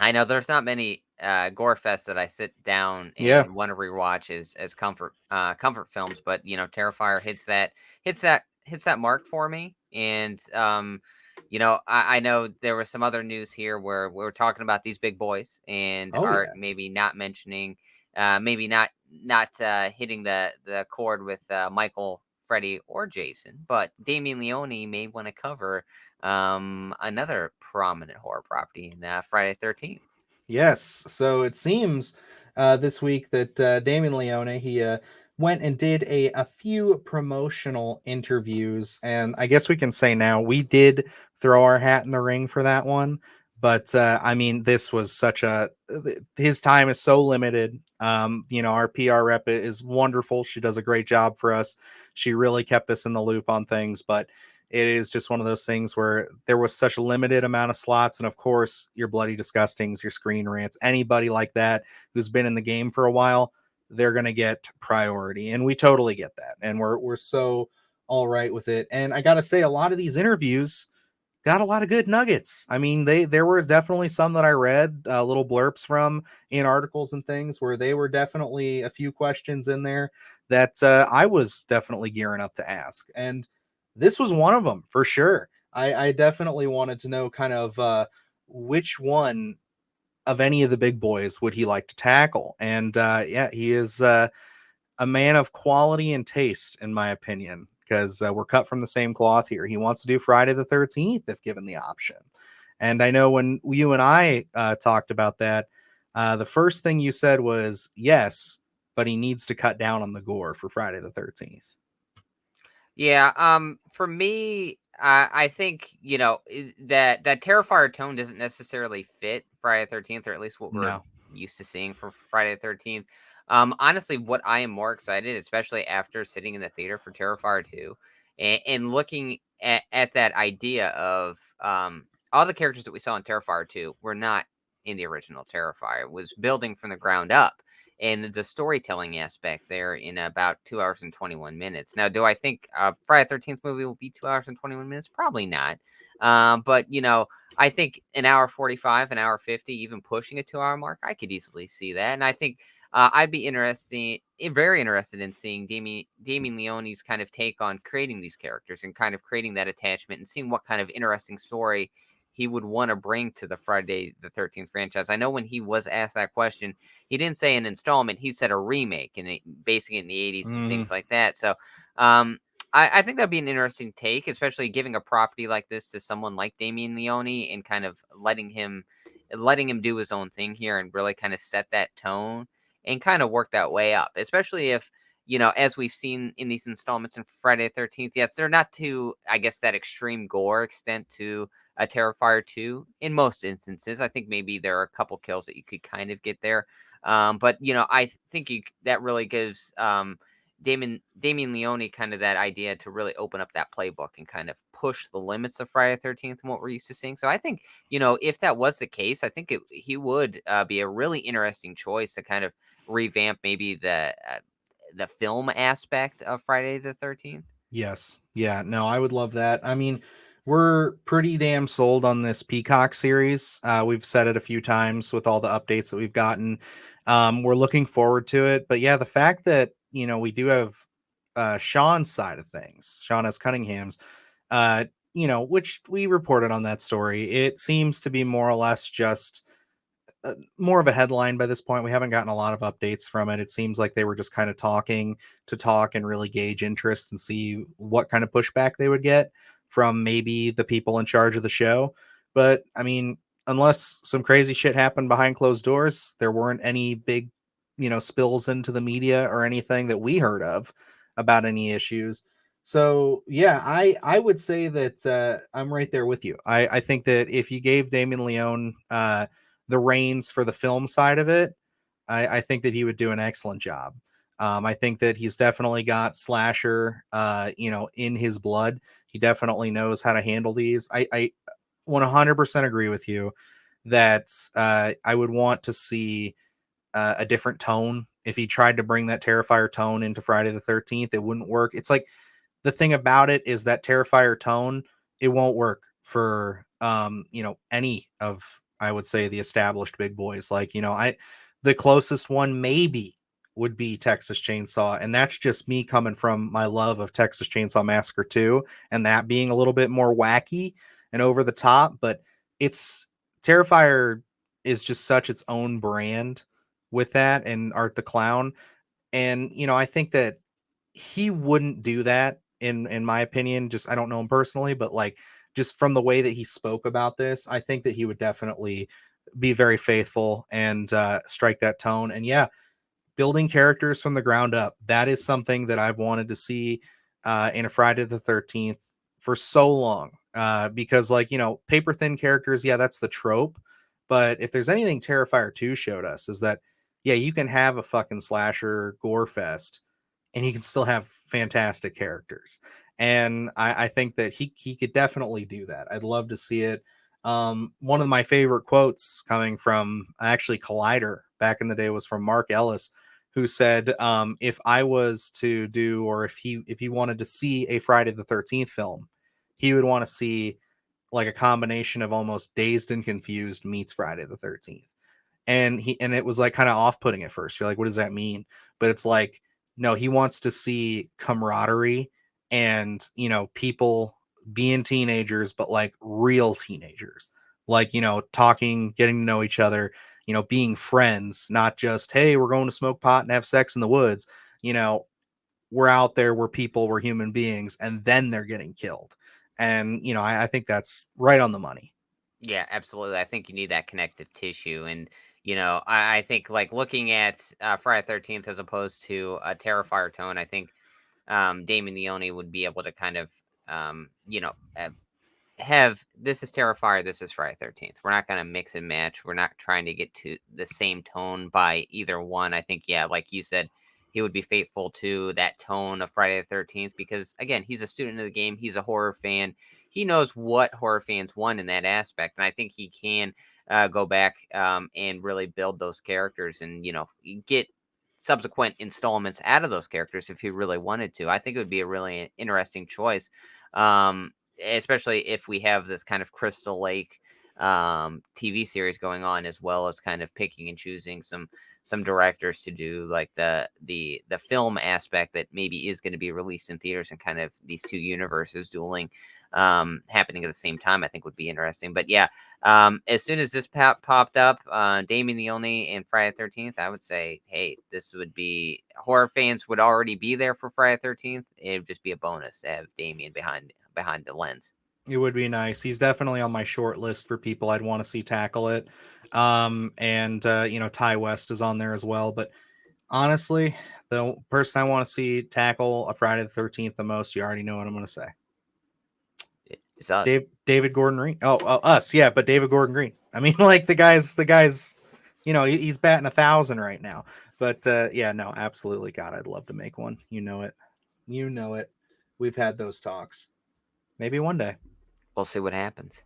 I know there's not many gore fests that I sit down Yeah. and want to rewatch as comfort films, but Terrifier hits that mark for me. And I know there was some other news here where we were talking about these big boys and Oh are yeah. maybe not mentioning, maybe not hitting the chord with Michael, Freddy, or Jason, but Damien Leone may want to cover another prominent horror property in Friday the 13th. Yes. So it seems this week that Damien Leone he went and did a few promotional interviews, and I guess we can say now we did throw our hat in the ring for that one. But I mean, this was such a his time is so limited. Our PR rep is wonderful. She does a great job for us. She really kept us in the loop on things, but it is just one of those things where there was such a limited amount of slots. And of course, your Bloody Disgustings, your Screen Rants, anybody like that who's been in the game for a while, they're going to get priority. And we totally get that. And we're so all right with it. And I got to say, a lot of these interviews got a lot of good nuggets. I mean, there was definitely some that I read little blurbs from in articles and things where they were definitely a few questions in there that I was definitely gearing up to ask. And this was one of them for sure. I definitely wanted to know kind of which one of any of the big boys would he like to tackle. And yeah, he is a man of quality and taste, in my opinion, because we're cut from the same cloth here. He wants to do Friday the 13th if given the option. And I know when you and I talked about that, the first thing you said was yes, but he needs to cut down on the gore for Friday the 13th. Yeah, for me, I think that Terrifier tone doesn't necessarily fit Friday the 13th, or at least what we're No. used to seeing for Friday the 13th. Honestly, what I am more excited, especially after sitting in the theater for Terrifier 2, and looking at that idea of all the characters that we saw in Terrifier 2 were not in the original Terrifier. It was building from the ground up, and the storytelling aspect there in about 2 hours and 21 minutes. Now, do I think Friday the 13th movie will be 2 hours and 21 minutes? Probably not. But, I think an hour 45, an hour 50, even pushing a 2 hour mark, I could easily see that. And I think I'd be very interested in seeing Damien Leone's kind of take on creating these characters and kind of creating that attachment and seeing what kind of interesting story he would want to bring to the Friday the 13th franchise. I know when he was asked that question, he didn't say an installment. He said a remake and basing it in the 80s and Mm, things like that. So um, I think that'd be an interesting take, especially giving a property like this to someone like Damien Leone and kind of letting him do his own thing here and really kind of set that tone and kind of work that way up, especially if as we've seen in these installments in Friday the 13th, yes, they're not to, I guess, that extreme gore extent to a Terrifier 2 in most instances. I think maybe there are a couple kills that you could kind of get there. But I think that really gives Damien Leone kind of that idea to really open up that playbook and kind of push the limits of Friday the 13th and what we're used to seeing. So I think if that was the case, I think he would be a really interesting choice to kind of revamp maybe the film aspect of Friday the 13th. yes. Yeah. No, I would love that. I mean, we're pretty damn sold on this Peacock series. We've said it a few times with all the updates that we've gotten. We're looking forward to it. But yeah, the fact that, we do have Sean's side of things, Sean S. Cunningham's, uh, which we reported on that story. It seems to be more or less just more of a headline by this point. We haven't gotten a lot of updates from it. It seems like they were just kind of talking to talk and really gauge interest and see what kind of pushback they would get from maybe the people in charge of the show. But I mean, unless some crazy shit happened behind closed doors, there weren't any big, spills into the media or anything that we heard of about any issues. So yeah, I would say that I'm right there with you. I think that if you gave Damon Leone the reins for the film side of it, I think that he would do an excellent job. I think that he's definitely got slasher, in his blood. He definitely knows how to handle these. I 100% agree with you that I would want to see a different tone. If he tried to bring that Terrifier tone into Friday the 13th, it wouldn't work. It's like the thing about it is that Terrifier tone, it won't work for any of I would say the established big boys. Like, the closest one maybe would be Texas Chainsaw, and that's just me coming from my love of Texas Chainsaw Massacre 2 and that being a little bit more wacky and over the top, but it's Terrifier is just such its own brand with that and Art the Clown. And I think that he wouldn't do that in my opinion. Just I don't know him personally, but like just from the way that he spoke about this, I think that he would definitely be very faithful and strike that tone. And yeah, building characters from the ground up, that is something that I've wanted to see in a Friday the 13th for so long. Because like, paper thin characters, yeah, that's the trope. But if there's anything Terrifier 2 showed us is that, yeah, you can have a fucking slasher gore fest and he can still have fantastic characters. And I think that he could definitely do that. I'd love to see it. One of my favorite quotes coming from actually Collider back in the day was from Mark Ellis, who said, if I was to do, or if he wanted to see a Friday the 13th film, he would want to see like a combination of almost Dazed and Confused meets Friday the 13th. And it was like kind of off-putting at first. You're like, what does that mean? But it's like, no, he wants to see camaraderie and people being teenagers, but like real teenagers, like talking, getting to know each other, being friends, not just, hey, we're going to smoke pot and have sex in the woods. you know we're out there, we're people, we're human beings, and then they're getting killed. And I think that's right on the money. Yeah, absolutely. I think you need that connective tissue, and I think like looking at Friday 13th as opposed to a Terrifier tone. I think Damien Leone would be able to kind of have this is Terrifier, this is Friday 13th. We're not going to mix and match. We're not trying to get to the same tone by either one. I think, yeah, like you said, he would be faithful to that tone of Friday the 13th because, again, he's a student of the game. He's a horror fan. He knows what horror fans want in that aspect. And I think he can go back and really build those characters and, get subsequent installments out of those characters if he really wanted to. I think it would be a really interesting choice. Especially if we have this kind of Crystal Lake TV series going on, as well as kind of picking and choosing some directors to do like the film aspect that maybe is going to be released in theaters, and kind of these two universes dueling happening at the same time. I think would be interesting. But yeah, as soon as this popped up, Damien Leone and Friday the 13th, I would say, hey, this would be horror fans would already be there for Friday the 13th. It would just be a bonus to have Damien behind the lens. It would be nice. He's definitely on my short list for people I'd want to see tackle it. And Ty West is on there as well. But honestly, the person I want to see tackle a Friday the 13th the most, you already know what I'm going to say. It's us. David Gordon Green. Oh, us, yeah, but David Gordon Green. I mean, like the guy's, he's batting 1,000 right now. But yeah, no, absolutely, God, I'd love to make one. You know it. You know it. We've had those talks. Maybe one day. We'll see what happens.